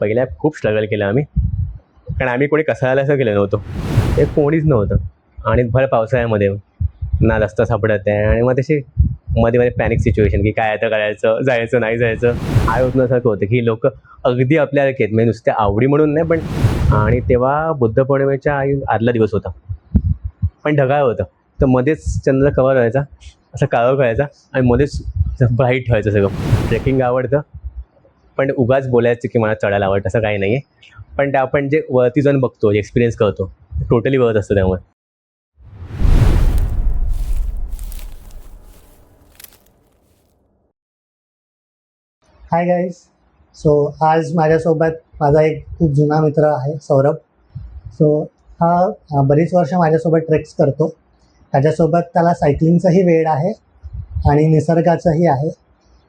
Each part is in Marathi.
पहिल्या खूप स्ट्रगल केलं आम्ही, कारण आम्ही कोणी कसायला असं गेलो नव्हतो, ते कोणीच नव्हतं आणि भर पावसाळ्यामध्ये ना रस्ता सापडत आहे आणि मग तशी मध्ये मध्ये पॅनिक सिच्युएशन की काय आता करायचं, जायचं नाही जायचं. आय ओपनरसारखं होतं की लोक अगदी आपल्याला म्हणजे नुसत्या आवडी म्हणून नाही पण. आणि तेव्हा बुद्धपौर्णिमेच्या आदला दिवस होता, पण ढगाळ होतं, तर मध्येच चंद्र कव्हर व्हायचा, असं काळं व्हायचा आणि मध्येच ब्राईट व्हायचं सगळं. ट्रेकिंग आवडतं, पण उगाच बोलायचं की मला चढायला आवडतं असं काही नाही आहे. पण ते आपण जे वरती जाऊन बघतो, एक्सपिरियन्स करतो, टोटली वरत असतं त्यामुळे. Hi guys. सो आज माझ्यासोबत माझा एक खूप जुना मित्र आहे सौरभ. सो हा बरीच वर्ष माझ्यासोबत ट्रेक्स करतो. त्याच्यासोबत त्याला सायकलिंगचंही वेड आहे आणि निसर्गाचंही आहे.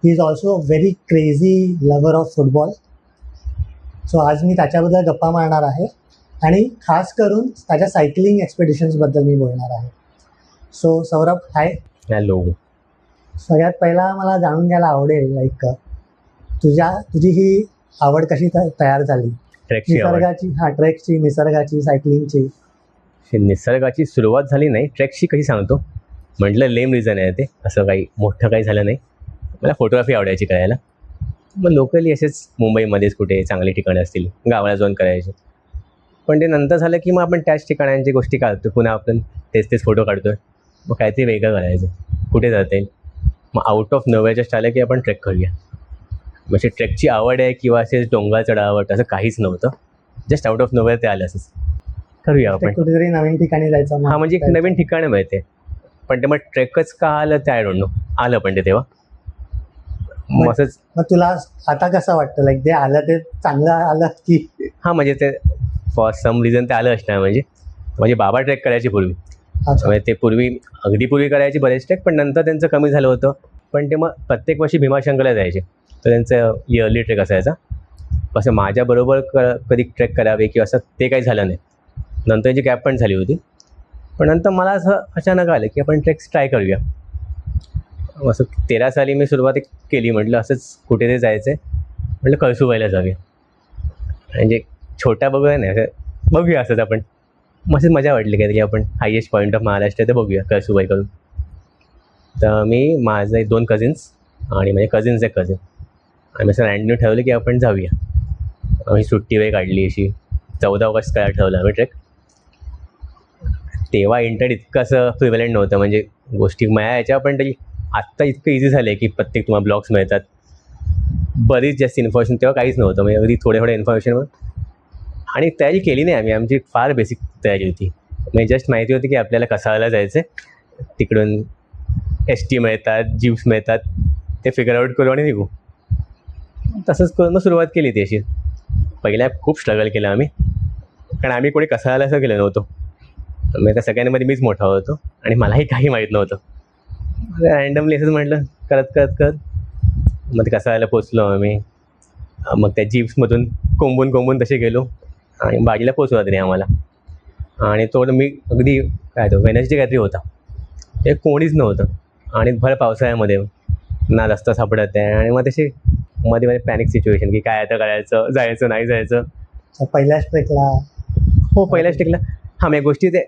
He is also very crazy lover of football. So आज मी त्याच्याबद्दल गप्पा मारणार आहे आणि खास करून त्याच्या सायकलिंग एक्सपेडिशन्सबद्दल मी बोलणार आहे. सो सौरभ, हाय. हॅलो. सगळ्यात पहिला मला जाणून घ्यायला आवडेल लाईक तुझी ही आवड कशी तयार झाली? ट्रेकची आवड. निसर्गाची, ट्रेकची, निसर्गाची, सायकलिंगची. निसर्गाची सुरुवात झाली नाही, ट्रेकची कशी सांगतो. म्हटलं लेम रिझन आहे ते, असं काही मोठं काही झालं नाही. मला फोटोग्राफी आवडायची करायला, मग लोकली असेच मुंबईमध्येच कुठे चांगली ठिकाणं असतील गावाला जाऊन करायचे. पण ते नंतर झालं की मग आपण त्याच ठिकाणांची गोष्टी काढतो, पुन्हा आपण तेच फोटो काढतोय. मग काहीतरी वेगळं करायचं, कुठे जाता येईल. मग आउट ऑफ नोवेअरच्या आलं की आपण ट्रेक करूया. म्हणजे ट्रेकची आवड आहे किंवा असे डोंगर चढावट असं काहीच नव्हतं, जस्ट आउट ऑफ नोवेअर ते आलं असंच करूया आपण. कुठेतरी नवीन ठिकाणी जायचं. हा म्हणजे एक नवीन ठिकाण मिळते, पण ते मग ट्रेकच का आलं ते आय डोंट नो, आलं पण ते तेव्हा मग असंच. मग तुला आता कसं वाटतं, लाईक ते आलं ते चांगलं आलं की? हां म्हणजे ते फॉर सम रिझन ते आलं असणार. म्हणजे बाबा ट्रेक करायची पूर्वी, म्हणजे ते अगदी पूर्वी करायची बरेच ट्रेक, पण नंतर त्यांचं कमी झालं होतं. पण ते मग प्रत्येक वर्षी भीमाशंकरला जायचे, तर त्यांचं इयरली ट्रेक असायचा. असं माझ्याबरोबर कधी ट्रेक करावे किंवा असं ते काही झालं नाही. नंतरची गॅप पण झाली होती, पण नंतर मला असं अचानक आलं की आपण ट्रेक्स ट्राय करूया. असं 13 साली मी सुरुवात केली. म्हटलं असंच कुठेतरी जायचं आहे, म्हटलं कळसूबाईला जाऊया. म्हणजे छोट्या बघूया नाही, असं बघूया असंच आपण. मस्त मजा वाटली काहीतरी, आपण हायेस्ट पॉईंट ऑफ महाराष्ट्र ते बघूया कळसूबाई करून. तर मी, माझे 2 कझिन्स आणि माझे कझिन्स एक कझिन, आम्ही असं रँडमली ठरवलं की आपण जाऊया. आम्ही सुट्टी वेळ काढली अशी 14 ऑगस्ट करायला ठरवलं आम्ही ट्रेक. तेव्हा इंटरनेट इतकं असं प्रिव्हलेंट नव्हतं, म्हणजे गोष्टी मिळायच्या, पण तरी आत्ता इतकं इझी झालं आहे की प्रत्येक तुम्हाला ब्लॉग्स मिळतात, बरीच जास्त इन्फॉर्मेशन. तेव्हा काहीच नव्हतं, म्हणजे अगदी थोड्या इन्फॉर्मेशनवर. आणि तयारी केली नाही आम्ही, आमची फार बेसिक तयारी होती. म्हणजे जस्ट माहिती होती की आपल्याला कसाळ्याला जायचं आहे, तिकडून ST मिळतात, जीप्स मिळतात, ते फिगर आउट करू आणि निघू. तसंच करून मग सुरुवात केली ती अशी. पहिल्या खूप स्ट्रगल केलं आम्ही, कारण आम्ही कोणी कसाळ्याला असं गेलो नव्हतो. म्हणजे त्या सगळ्यांमध्ये मीच मोठा होतो आणि मलाही काही माहीत नव्हतं. रँडमली असंच म्हटलं करत मग ते कसाळ्याला पोचलो आम्ही. मग त्या जीप्समधून कोंबून तसे गेलो आणि बागीला पोचवला तरी आम्हाला. आणि तो मी अगदी काय तो वेनसडे काहीतरी होता, ते कोणीच नव्हतं आणि भर पावसाळ्यामध्ये ना रस्ता सापडत आहे. आणि मग तशी मध्ये पॅनिक सिच्युएशन की काय आता करायचं, जायचं नाही जायचं. पहिल्याच ट्रेकला? हो, पहिल्याच ट्रेकला. हां, मग गोष्टी ते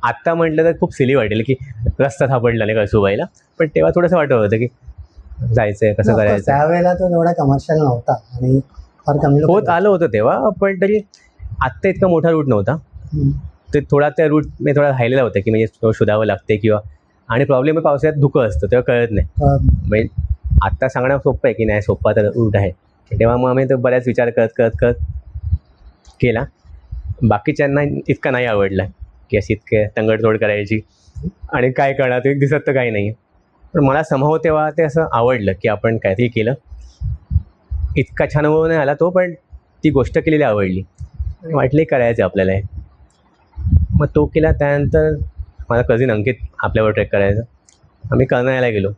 आत्ता म्हटलं तर खूप सिली वाटेल की रस्ता सापडला नाही कळसूबाईला, पण तेव्हा थोडंसं वाटत होतं की जायचं आहे, कसं करायचं. त्यावेळेला तो एवढा कमर्शियल नव्हता आणि फार कमी होत आलं होतं तेव्हा, पण तरी आत्ता इतका मोठा रूट नव्हता. ते थोडा त्या रूटने थोडा राहिलेला होता की म्हणजे शोधावं लागते किंवा. आणि प्रॉब्लेम पावसाळ्यात धुकं असतं तेव्हा कळत नाही. म्हणजे आत्ता सांगणं सोपं आहे की नाही, सोपा तर रूट आहे. तेव्हा मग आम्ही तर बऱ्याच विचार करत केला. बाकीच्यांना इतका नाही आवडला की अशी इतके तंगडतोड करायची आणि काय करणार ते दिसत तर काही नाही. पण मला समभाव तेव्हा ते असं आवडलं की आपण काहीतरी केलं. इतका छान अनुभव नाही आला तो, पण ती गोष्ट केलेली आवडली आणि वाटली करायचं आपल्याला हे. मग तो केला. त्यानंतर माझा कझिन अंकित आपल्यावर ट्रेक करायचा, आम्ही कर्नाळ्याला गेलो.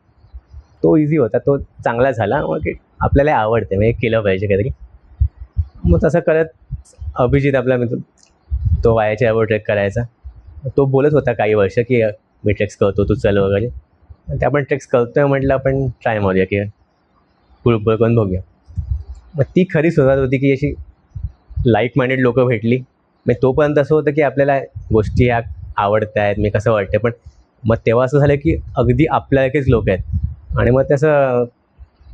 तो इझी होता, तो चांगला झाला. मग आपल्याला आवडते, म्हणजे केलं पाहिजे काहीतरी. मग तसं करत अभिजित आपला मित्र, तो वायाच्या यावर ट्रेक करायचा. तो बोलत होता काही वर्ष की मी ट्रेक्स करतो, तू चल वगैरे. ते आपण ट्रेक्स करतोय म्हटलं आपण ट्राय मारूया की ग्रुप करून बघूया. मग ती खरी सुरुवात होती की अशी लाईक माइंडेड लोकं भेटली. मग तोपर्यंत असं होतं की आपल्याला गोष्टी ह्या आवडत आहेत, मी कसं वाटतं. पण मग तेव्हा असं झालं की अगदी आपल्यासारखेच लोक आहेत आणि मग त्याचं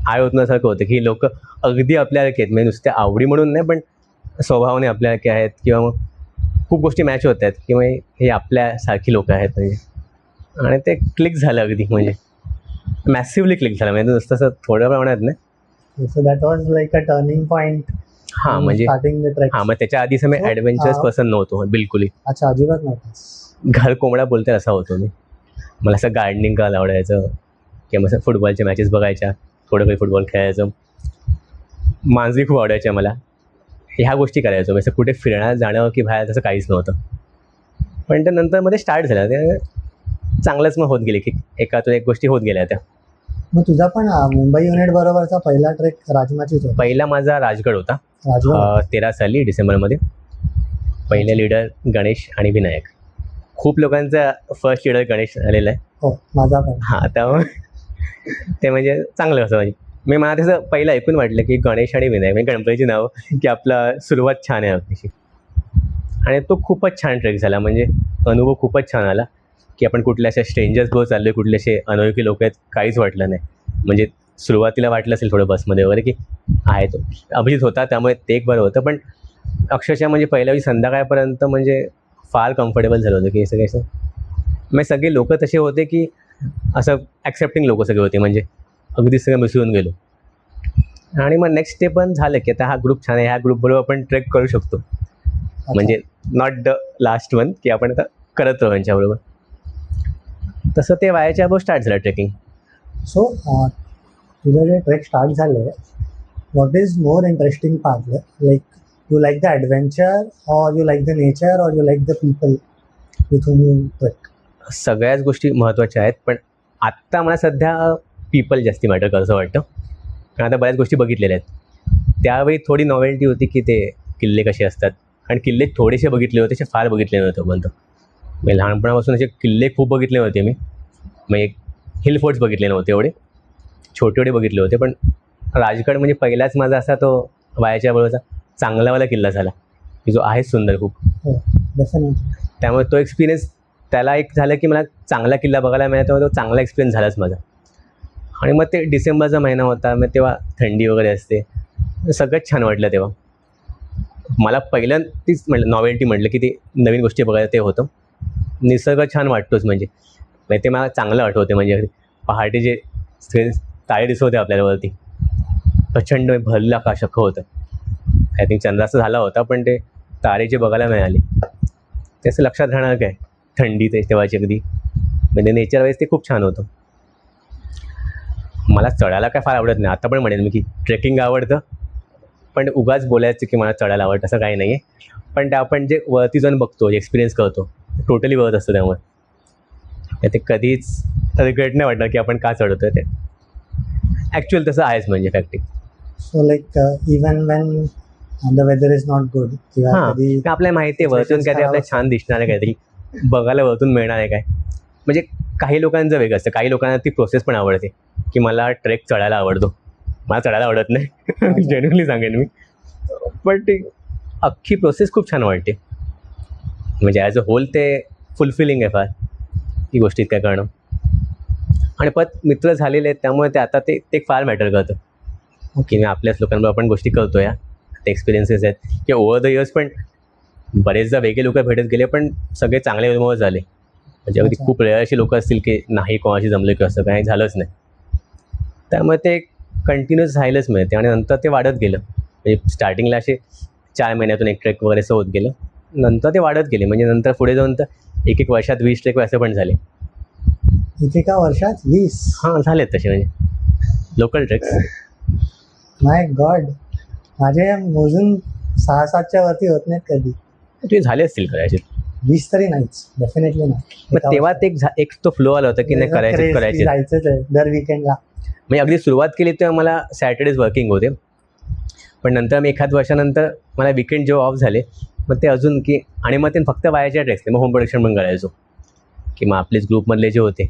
आय ओतण्यासारखं होतं की लोक अगदी आपल्यासारखे आहेत. म्हणजे नुसते आवडी म्हणून नाही, पण स्वभावाने आपल्यासारखे आहेत किंवा मग खूप गोष्टी मॅच होत आहेत की मग हे आपल्यासारखी लोकं आहेत म्हणजे. आणि ते क्लिक झालं अगदी, म्हणजे मॅसिवली क्लिक झालं. म्हणजे नुसतं असं थोड्या प्रमाणात नाही. So that was like a turning point हां, म्हणजे स्टार्टिंग द ट्रेक. हां, मग त्याच्या आधी मी So, ॲडव्हेंचरस पर्सन नव्हतो बिलकुलही. अच्छा, अजिबात नव्हतं. घर कोंबडा बोलतात असा होतो मी. मला असं गार्डनिंग करायला आवडायचं किंवा मग असं फुटबॉलच्या मॅचेस बघायच्या, थोडं काही फुटबॉल खेळायचं. मांजरी खूप आवडायच्या मला. ह्या गोष्टी करायचो. म्हणजे कुठे फिरण्यात जाणं की बाहेर तसं काहीच नव्हतं. पण ते नंतर मध्ये स्टार्ट झालं. ते चांगलंच मग होत गेले की एकातून एक गोष्टी होत गेल्या त्या. मग तुझा पण मुंबई युनिट बरोबरचा पहिला ट्रेक राजमाचीच होता. पहिला माझा राजगड होता राजगड. 13 साली डिसेंबरमध्ये. पहिले लीडर गणेश आणि विनायक. खूप लोकांचा फर्स्ट लीडर गणेश आलेला आहे. हो, माझा पण. हां, त्यामुळे ते म्हणजे चांगलं असं म्हणजे मी मला त्याचं पहिलं ऐकून वाटलं की गणेश आणि विनायक म्हणजे गणपतीची नावं की आपला सुरुवात छान आहे आपल्याशी. आणि तो खूपच छान ट्रेक झाला. म्हणजे अनुभव खूपच छान आला की आपण कुठल्या अशा स्ट्रेंजर्स बरोबर चाललो आहे, कुठले असे अनोळखी लोक आहेत, काहीच वाटलं नाही. म्हणजे सुरुवातीला वाटलं असेल थोडं बसमध्ये वगैरे की आहे तो अभिजित होता, त्यामुळे ते एक बरं होतं. पण अक्षरशः म्हणजे पहिल्या वेळी संध्याकाळपर्यंत म्हणजे फार कम्फर्टेबल झालं होतं की हे सगळे असं म्हणजे सगळे लोक तसे होते की असं ॲक्सेप्टिंग लोक सगळे होते. म्हणजे अगदी सगळं मिसळून गेलो. आणि मग नेक्स्ट डे पण झालं की आता हा ग्रुप छान आहे, ह्या ग्रुपबरोबर आपण ट्रेक करू शकतो. म्हणजे नॉट द लास्ट वन की आपण आता करत राहू यांच्याबरोबर. तसं ते वायाच्या अबोव स्टार्ट झालं ट्रेकिंग. सो तुझं जे ट्रेक स्टार्ट झालं, what is more interesting part? Like you like the adventure or you like the nature or you like the people with whom you trek? सगळ्याच गोष्टी महत्त्वाच्या आहेत, पण आत्ता मला सध्या पीपल जास्ती मॅटर करतं असं वाटतं. कारण आता बऱ्याच गोष्टी बघितलेल्या आहेत. त्यावेळी थोडी नॉवेल्टी होती की ते किल्ले कसे असतात. आणि किल्ले थोडेसे बघितले होते, असे फार बघितले नव्हते तोपर्यंत. म्हणजे लहानपणापासून असे किल्ले खूप बघितले होते मी. मग एक हिल फोर्ट्स बघितले नव्हते एवढे, छोटे छोटे बघितले होते. पण राजगड म्हणजे पहिलाच माझा असा तो वायाच्या बरोबरचा चांगलावाला किल्ला झाला की जो आहे सुंदर खूप. हो, डेफिनेटली. त्यामुळे तो एक्सपिरियन्स त्याला एक झालं की मला चांगला किल्ला बघायला मिळाला, तो चांगला एक्सपिरियन्स झालाच माझा. आणि मग ते डिसेंबरचा महिना होता, मग तेव्हा थंडी वगैरे असते, सगळंच छान वाटलं तेव्हा. मला पहिलं तीच नॉवेल्टी म्हटलं की ती नवीन गोष्टी बघायला ते होतं. निसर्ग छान वाटतोच म्हणजे ते मला चांगलं आठवते. म्हणजे पहाटे जे तारे दिसत होते आपल्यावरती, प्रचंड भरलं आकाश अख्खं होतं. आय थिंक चंद्रास्त झाला होता, पण ते तारे जे बघायला मिळाले ते असं लक्षात राहणार काय, थंडी ते तेव्हाची अगदी. म्हणजे नेचर वाईज ते खूप छान होतं. मला चढायला काय फार आवडत नाही. आता पण म्हणेन मी की ट्रेकिंग आवडतं, पण उगाच बोलायचं की मला चढायला आवडतं असं काही नाही आहे. पण ते आपण जे वरती जाऊन बघतो, जे एक्सपिरियन्स करतो, टोटली वर्थ असतं. त्यामुळे ते कधीच रिग्रेट नाही वाटणार की आपण का चढवतो ते. ॲक्च्युअल तसं आहेच म्हणजे फॅक्टिक. So like even when the weather is not good किंवा हां, कधी आपल्याला माहिती आहे वरतून काय ते आपल्याला छान दिसणार आहे, काहीतरी बघायला वरतून मिळणार आहे काय. म्हणजे काही लोकांचं वेगळं असतं. काही लोकांना ती प्रोसेस पण आवडते की मला ट्रेक चढायला आवडतो, मला चढायला आवडत नाही. जेन्युइनली सांगेन मी. पण ती अख्खी प्रोसेस खूप छान वाटते. म्हणजे ॲज अ होल ते फुलफिलिंग आहे फार ही गोष्टी काय करणं. आणि परत मित्र झालेले आहेत, त्यामुळे ते आता ते फार मॅटर करतं की मी आपल्याच लोकांबरोबर आपण गोष्टी करतो या. ते एक्सपिरियन्सेस आहेत की ओव्हर द इयर्स पण बरेचदा वेगळे लोक भेटत गेले, पण सगळे चांगले अनुभव झाले. म्हणजे अगदी खूप वेळ अशी लोकं असतील की नाही कोणाशी जमले किंवा असं काही झालंच नाही. त्यामुळे ते कंटिन्यूस राहिलंच मिळते. आणि नंतर ते वाढत गेलं. म्हणजे स्टार्टिंगला असे 4 महिन्यातून एक ट्रेक वगैरे असं होत गेलं. नंतर ते वाढत गेले. म्हणजे नंतर पुढे जाऊन तर एक वर्षात 20 ट्रेक असं पण झाले. एका वर्षात 20? हां, झालेत तसे म्हणजे लोकल ट्रेक्स. माय गॉड, माझे मोजून 6-7च्या वरती होत नाहीत कधी. ते झाले असतील कदाचित. 20 तरी नाहीच, डेफिनेटली नाही. मग तेव्हा ते एक तो फ्लो आला होता की नाही करायचे. जायचंच आहे दर विकेंडला. म्हणजे अगदी सुरुवात केली तेव्हा मला सॅटर्डेज वर्किंग होते. पण नंतर मी एखाद वर्षानंतर मला विकेंड जेव्हा ऑफ झाले, मग ते अजून की आणि मग ते फक्त वायाच्या ट्रेक्स नाही, मग होम प्रोडक्शन पण करायचो की मग आपलेच ग्रुपमधले जे होते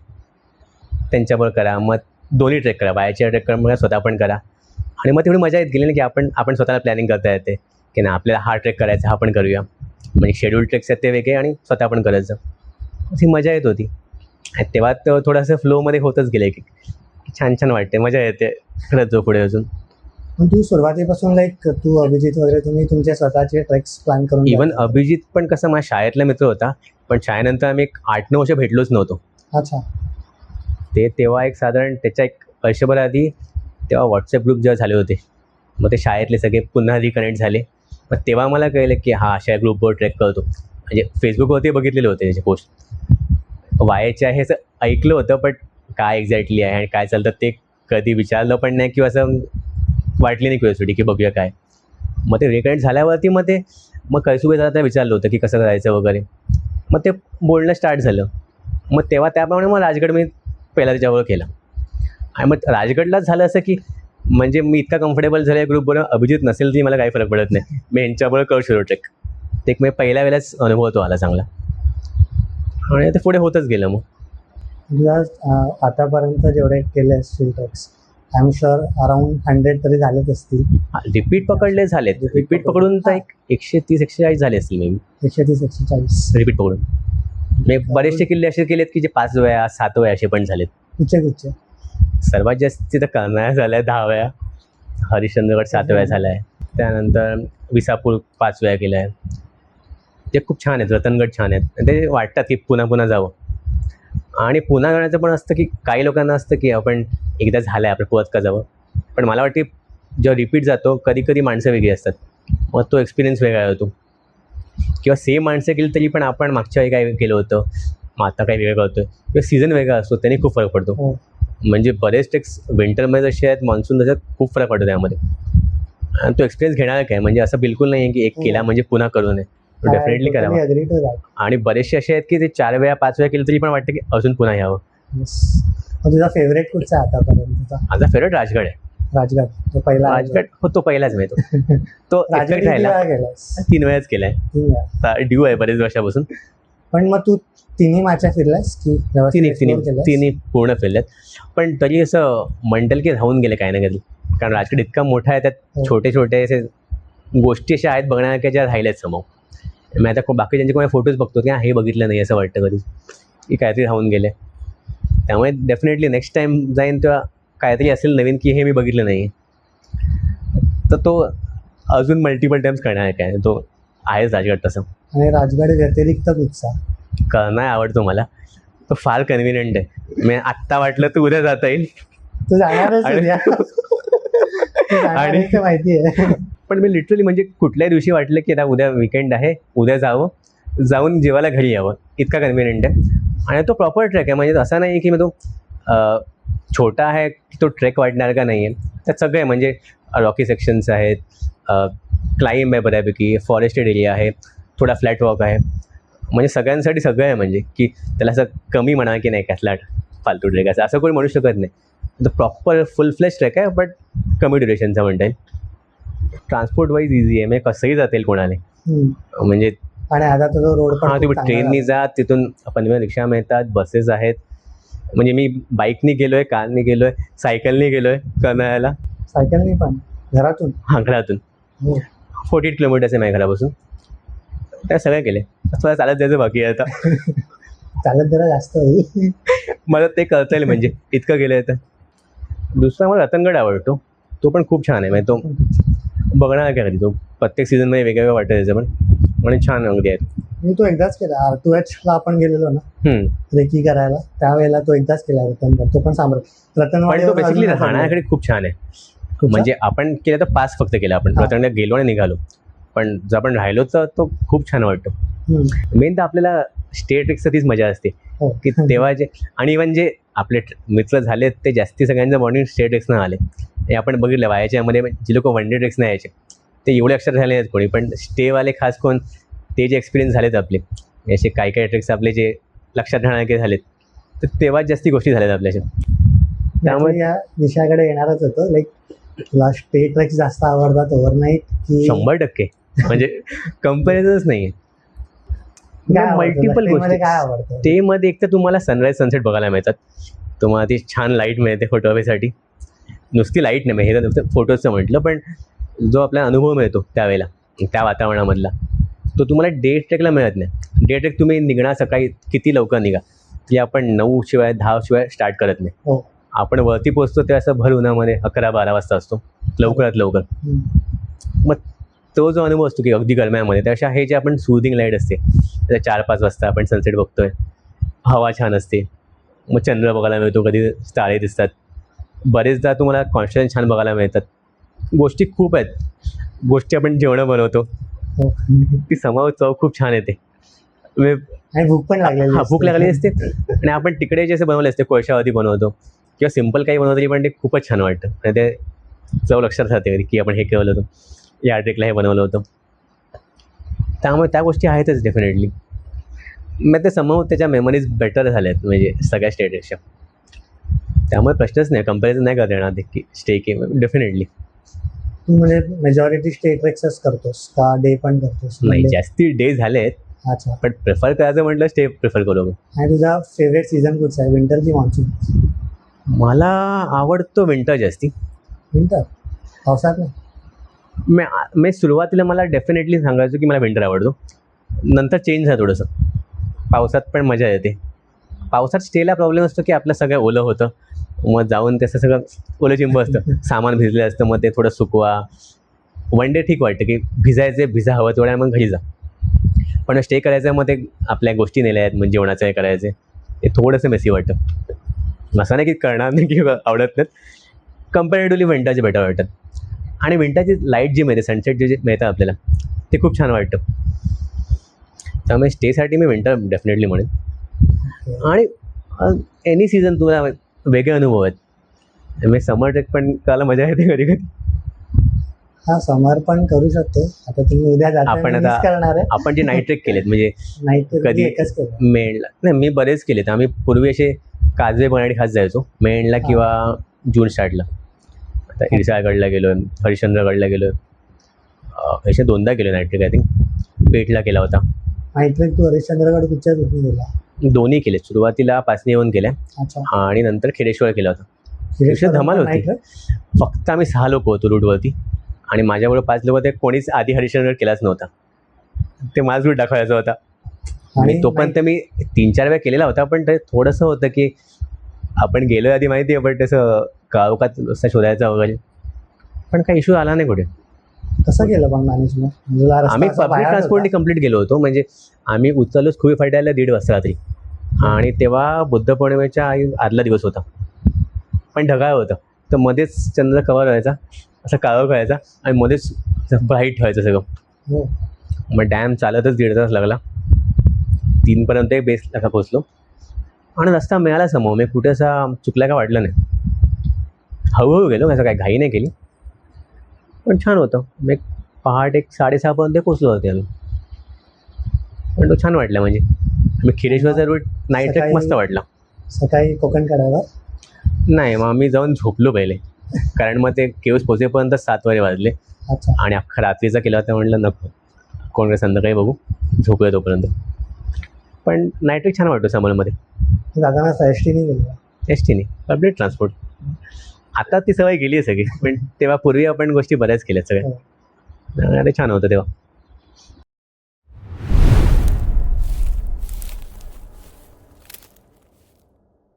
त्यांच्याबरोबर करा. मग दोन्ही ट्रेक करा, वायाच्या ट्रेक करा, मग स्वतः पण करा. आणि मग तेवढी मजा येत गेली ना की आपण स्वतःला प्लॅनिंग करता येते की नाही आपल्याला हा ट्रेक करायचा, हा पण करूया. म्हणजे शेड्यूल ट्रेक्स आहेत ते वेगळे आणि स्वतः पण करायचं. अशी मजा येत होती. आणि तेव्हा तर थोडंसं फ्लोमध्ये होतच गेलं की छान छान वाटते, मजा येते करत जाऊ पुढे अजून. पण तू सुरुवातीपासून लाईक तू अभिजित वगैरे तुम्ही तुमचे स्वतःचे ट्रेक्स प्लॅन करून इवन जायचा? अभिजित पण कसं माझ्या शाळेतला मित्र होता, पण शाळेनंतर आम्ही एक 8-9 वर्ष भेटलोच नव्हतो. अच्छा. ते तेव्हा एक साधारण त्याच्या एक वर्षभर आधी तेव्हा व्हॉट्सअप ग्रुप जेव्हा झाले होते, मग ते शाळेतले सगळे पुन्हा रिकनेक्ट झाले. मग तेव्हा मला कळलं की हा अशा ग्रुपवर ट्रेक करतो. म्हणजे फेसबुकवरती बघितलेले होते त्याचे पोस्ट. वायाचे आहे असं ऐकलं होतं, पण काय एक्झॅक्टली आहे आणि काय चालतं ते कधी विचारलं पण नाही किंवा असं वाटली नाही क्युरिओसिटी की बघूया काय. मग ते रिकनेक्ट झाल्यावरती मग कैसुबे दादा विचारलं होतं की कसं करायचं वगैरे. मग ते बोलणं स्टार्ट झालं. मग तेव्हा त्याप्रमाणे मग राजगड मी पहिला त्याच्यावर केला. आणि मग राजगडलाच झालं असं की म्हणजे मी इतका कम्फर्टेबल झालो या ग्रुपबरोबर, अभिजित नसेल तरी मला काही फरक पडत नाही, मी यांच्याबरोबर करू शकतो ट्रेक. ते एक मी पहिल्या वेळेलाच अनुभव तो आला चांगला आणि ते पुढे होतच गेलं. मग तुझा आतापर्यंत जेवढे केले असतील treks I am sure around 100 तरी झालेच असतील. रिपीट पकडले झालेत. रिपीट पकडून तर एक 130-140 झाले असतील मी 130-140 रिपीट पकडून. मी बरेचसे किल्ले असे केलेत की जे 5 वेळा 7 वेळा असे पण झालेत. कुठचे सर्वात जास्त तर कर्नाळा झाला आहे 10 वेळा, हरिश्चंद्रगड 7 वेळा झाला आहे, त्यानंतर विसापूर 5 वेळा केलं आहे. ते खूप छान आहेत. रतनगड छान आहेत. ते वाटतात की पुन्हा पुन्हा जावं. आणि पुन्हा जाण्याचं पण असतं की काही लोकांना असतं की आपण एकदा झालं आहे आपलं परत का जावं. पण मला वाटते जेव्हा रिपीट जातो कधी कधी माणसं वेगळी असतात, मग तो एक्सपिरियन्स वेगळा होतो. किंवा सेम माणसं केली तरी पण आपण मागच्या वेळी काय केलं होतं, मग आता काही वेगळं करतो आहे किंवा सीझन वेगळा असतो, त्याने खूप फरक पडतो. हो. म्हणजे बरेच टेक्स विंटरमध्ये जसे आहेत, मान्सून जसं खूप फरक पडतो त्यामध्ये. आणि तो एक्सपिरियन्स घेणार काय, म्हणजे असं बिलकुल नाही आहे की एक केला म्हणजे पुन्हा करू नये, तो डेफिनेटली करावा. Agree to that. आणि बरेचसे असे आहेत की ते 4 वेळा 5 वेळा केलं तरी पण वाटतं की अजून पुन्हा यावं. तुझा फेवरेट कुठचा आहे आतापर्यंतचा? माझा फेवरेट राजगड आहे. राजगड तो पहिला राजगड हो, तो पहिलाच मिळतो. तो राजगड effect किती राहिला वेळा केलास? 3 वेळाच केलाय. 3 वेळा. ड्यू आहे बरेच वर्षापासून. पण मग तू तिन्ही मॅचा फिरलास की व्यवस्थित explore केलास? तिन्ही पूर्ण फिरल्यात. पण तरी असं म्हणतील की राहून गेले काही ना कधी, कारण राजगड इतका मोठा आहे, त्यात छोटे छोटे असे गोष्टी अशा आहेत बघण्यासारख्या ज्या राहिल्यात समोर. मी आता बाकीच्यांचे कोणी फोटोज बघतो की हे बघितलं नाही असं वाटतं कधी की काहीतरी राहून गेले. त्यामुळे डेफिनेटली नेक्स्ट टाईम जाईन तेव्हा काहीतरी असेल नवीन की हे मी बघितलं नाही, तर तो अजून मल्टिपल टाइम्स करणार काय, तो आहेच राजगड तसं. आणि राजगड व्यतिरिक्त कुठचा? करणार आवडतो मला, तो फार कन्व्हिनियंट आहे. मी आत्ता वाटलं तर उद्या जाता येईल, तू जाणारच आणि- उद्या. तू जाणार आणि- आहेस ते माहिती आहे. पण मी लिटरली म्हणजे कुठल्याही दिवशी वाटलं की आता उद्या वीकेंड आहे, उद्या जाऊन जेवायला घरी यावं, इतका कन्व्हिनियंट आहे. आणि तो प्रॉपर ट्रेक आहे, म्हणजे असं नाही की मी तो छोटा आहे की तो ट्रेक वाटणार का नाही आहे. त्यात सगळं आहे, म्हणजे रॉकी सेक्शन्स आहेत, क्लाइंब आहे बऱ्यापैकी, फॉरेस्टेड एरिया आहे, थोडा फ्लॅट वॉक आहे. म्हणजे सगळ्यांसाठी सगळं आहे, म्हणजे की त्याला असं कमी म्हणा की नाही कसला फालतू ट्रेक असं कोणी म्हणू शकत नाही. तो प्रॉपर फुल फ्लेश ट्रेक आहे, बट कमी ड्युरेशनचा म्हणता येईल. ट्रान्सपोर्ट वाईज इझी आहे, म्हणजे कसंही जाता येईल कोणाला. म्हणजे आणि आता तो रोड पण हां, खूप तुम्ही चांगला ट्रेननी झाला. जा, तिथून पनवेल रिक्षा मिळतात, बसेस आहेत. म्हणजे मी बाईकनी गेलो आहे, कारनी गेलो आहे, सायकलनी गेलो आहे कर्नाळ्याला, सायकलनी पण घरातून. घरातून हो. 48 किलोमीटर्स आहे माझ्या घरापासून. त्या सगळ्या केले. थोडं चालत जायचं बाकी आहे आता. चालत जरा जास्त होईल. मला ते करता येईल म्हणजे इतकं गेलं आहे तर. दुसरा मला रतनगड आवडतो, तो पण खूप छान आहे. म्हणजे तो बघणार काय कधी, तो प्रत्येक सीझनमध्ये वेगवेगळं वाटतं त्याचं पण, आणि छान अगदी आहेत. मी तो एकदाच केला. R2H ला आपण गेलेलो ना हम्म. ट्रेकिंग करायला, त्यावेळेला तो एकदाच केला रतनगड. तो पण सांभाळ पण रतनवाडी तो बेसिकली राहण्याकडे खूप छान आहे. म्हणजे आपण केलं तर पास फक्त केलं आपण, हां. रतनगड गेलो आणि निघालो. पण जर आपण राहिलो तर तो खूप छान वाटतो. मेन तर आपल्याला स्टे ट्रेकचं तीच मजा असते की तेव्हा जे, आणि इव्हन जे आपले मित्र झाले ते जास्ती सगळ्यांचं बॉन्डिंग स्टे ट्रेक्सनं आले. हे आपण बघितलं वायाच्यामध्ये जे लोक वन डे ट्रेक्सनं यायचे ते एवढे अक्षर झाले आहेत कोणी, पण स्टेवाले खास कोण ते जे एक्सपिरियन्स झालेत आपले, असे काही काही ट्रेक्स आपले जे लक्षात राहण्याचे झालेत, तर तेव्हाच जास्ती गोष्टी झाल्यात आपल्याच्या. त्यामुळे या विषयाकडे येणारच होतं. लाईक तुला स्टे ट्रेक्स जास्त आवडतात ओव्हरनाईट की 100% म्हणजे कम्पॅरिझनच नाही आहे. मल्टिपल गोष्टी काय आवडतं? ते मध्ये एक तर तुम्हाला सनराईज सनसेट बघायला मिळतात, तुम्हाला ती छान लाईट मिळते फोटोग्राफीसाठी. नुसती लाईट नाही, हे तर नुसतं फोटोजचं म्हटलं, पण जो आपला अनुभव मिळतो त्यावेळेला त्या वातावरणामधला, तो तुम्हाला डे ट्रेकला मिळत नाही. डे ट्रेक तुम्ही निघणार सकाळी किती लवकर निघा, की आपण 9 शिवाय 10 शिवाय स्टार्ट करत नाही. हो. आपण वरती पोचतो ते असं भर उन्हामध्ये 11-12 वाजता असतो, लवकरात लवकर. मग तो जो अनुभव असतो की अगदी गरम्यामध्ये, त्यापेक्षा हे जे आपण सूदिंग लाईट असते, त्या 4-5 वाजता आपण सनसेट बघतोय, हवा छान असते, मग चंद्र बघायला मिळतो, कधी तारे दिसतात, बरेचदा तुम्हाला कॉन्स्टलेशन छान बघायला मिळतात. गोष्टी खूप आहेत. गोष्टी आपण जेवणं बनवतो, हो. ती समाव चव खूप छान येते. आणि भूक पण लागलेली भूक लागलेली असते. आणि आपण तिकडे जसे बनवले असते, कोळशावरती बनवतो किंवा सिम्पल काही बनवतो तरी पण ते खूपच छान वाटतं. आणि ते चव लक्षात राहते की आपण हे केलं होतं, या ट्रेकला हे बनवलं होतं. त्यामुळे त्या गोष्टी आहेतच डेफिनेटली. मग ते समोर त्याच्या मेमरीज बेटर झाल्या आहेत म्हणजे सगळ्या स्टेटपेक्षा. त्यामुळे प्रश्नच नाही, कंपॅरिझन नाही करता येणार की स्टे की डेफिनेटली तू म्हणजे मेजॉरिटी स्टे ट्रेक्सच करतोस का डे पण करतोस? नाही. जास्ती डे झाले आहेत, अच्छा. पण प्रिफर करायचं म्हटलं स्टे प्रिफर करू. आणि तुझा फेवरेट सीझन कुठचा आहे, विंटर की मान्सून? मला आवडतो विंटर जास्ती. विंटर? पावसात नाही? मी सुरुवातीला मला डेफिनेटली सांगायचो की मला विंटर आवडतो. नंतर चेंज झालं थोडंसं. पावसात पण मजा येते. पावसात स्टेला प्रॉब्लेम असतो की आपलं सगळं ओलं होतं, मग जाऊन त्याचं सगळं ओलं चिंब असतं, सामान भिजलं असतं, मग ते थोडं सुकवा. वन डे ठीक वाटतं की भिजा हवं तेवढ्या, मग घरी जा. पण स्टे करायचं, मग ते आपल्या गोष्टी नेल्या आहेत, म्हणजे जेवणाचं हे करायचं, ते थोडंसं मेसी वाटतं. असं नाही की करणार नाही किंवा आवडत नाहीत, कम्पॅरेटिव्हली विंटरचे बेटर वाटतात. आणि विंटरची लाईट जी मिळते, सनसेट जे मिळतं आपल्याला, ते खूप छान वाटतं. त्यामुळे स्टेसाठी मी विंटर डेफिनेटली म्हणेन. आणि एनी सीझन तुला वेगळे अनुभव आहेत. त्यामुळे समर ट्रेक पण करायला मजा येते कधी कधी. हा, समर पण करू शकतो. आता तुम्ही उद्या आपण जाता करणार आहे. आपण जे नाईट ट्रेक केलेत म्हणजे नाईट कधी एकच केलं. मेनला नाही, मी बरेच केलेत. आम्ही पूर्वी असे काजवे बनाडी खात जायचो मेनला किंवा जून स्टार्टला. आता इरसाळगडला गेलो आहे, हरिश्चंद्रगडला गेलो आहे, असे 2दा गेलो नाईट ट्रेक. आय थिंक पेठला केला होता. नाईट ट्रेक तू हरिश्चंद्रगड कुठच्या कुठे गेला? दोन्ही केले. सुरुवातीला पाचनी येऊन केल्या अच्छा. आणि नंतर खेडेश्वर केला होता. हिरेश्वर धमाल होती. Night trek? फक्त आम्ही 6 लोक होतो रूटवरती आणि माझ्याबरोबर 5 लोक. ते कोणीच आधी हरिश्चंद्रगड केलाच नव्हता. ते माझ रूट दाखवायचा होता. आणि तो पण मी 3-4 वेळा केलेला होता. पण ते थोडंसं होतं की आपण गेलो आधी माहिती आहे, पण तसं गावकात रस्ता शोधायचा वगैरे, पण काही इश्यू आला नाही कुठे. कसं केलं पण मॅनेजमेंट? आम्ही पब्लिक ट्रान्सपोर्टने कंप्लीट गेलो होतो. म्हणजे आम्ही उचललोच खुबी फाट्याला 1:30 वाजता रात्री. आणि तेव्हा बुद्ध पौर्णिमेच्या आदला दिवस होता, पण ढगाळ होतं. तर मध्येच चंद्र कव्हर व्हायचा, असं काळोख व्हायचा आणि मध्येच ब्राईट ठेवायचं सगळं. मग डॅम चालतच 1.5 तास लागला. 3पर्यंत बेसला पोचलो आणि रस्ता मिळाला समोर. मी कुठे असा चुकला का वाटलं नाही. हळूहळू गेलो, असं काही घाई नाही केली, पण छान होतं. मी पहाटे 6:30पर्यंत पोचलो होते आम्ही. पण तो छान वाटला. म्हणजे मी खिरेश्वरचा रूट नाईट ट्रेक मस्त वाटला. सकाळी कोकण काढायला नाही, मग आम्ही जाऊन झोपलो पहिले, कारण मग ते केव्स पोचेपर्यंत 7 वाजले. अच्छा. आणि अख्खा रात्रीचा केला होता. म्हटलं नको, कोण काय संध्याकाळी बघू, झोपूया तोपर्यंत. पण नाईट ट्रेक छान वाटतो समरमध्ये. जाताना एस टीने गेलो? एस टीने, पब्लिक ट्रान्सपोर्ट. आता ती सवय गेली आहे सगळी, पण तेव्हा पूर्वी आपण गोष्टी बऱ्याच केल्या सगळ्या. ते छान होतं तेव्हा.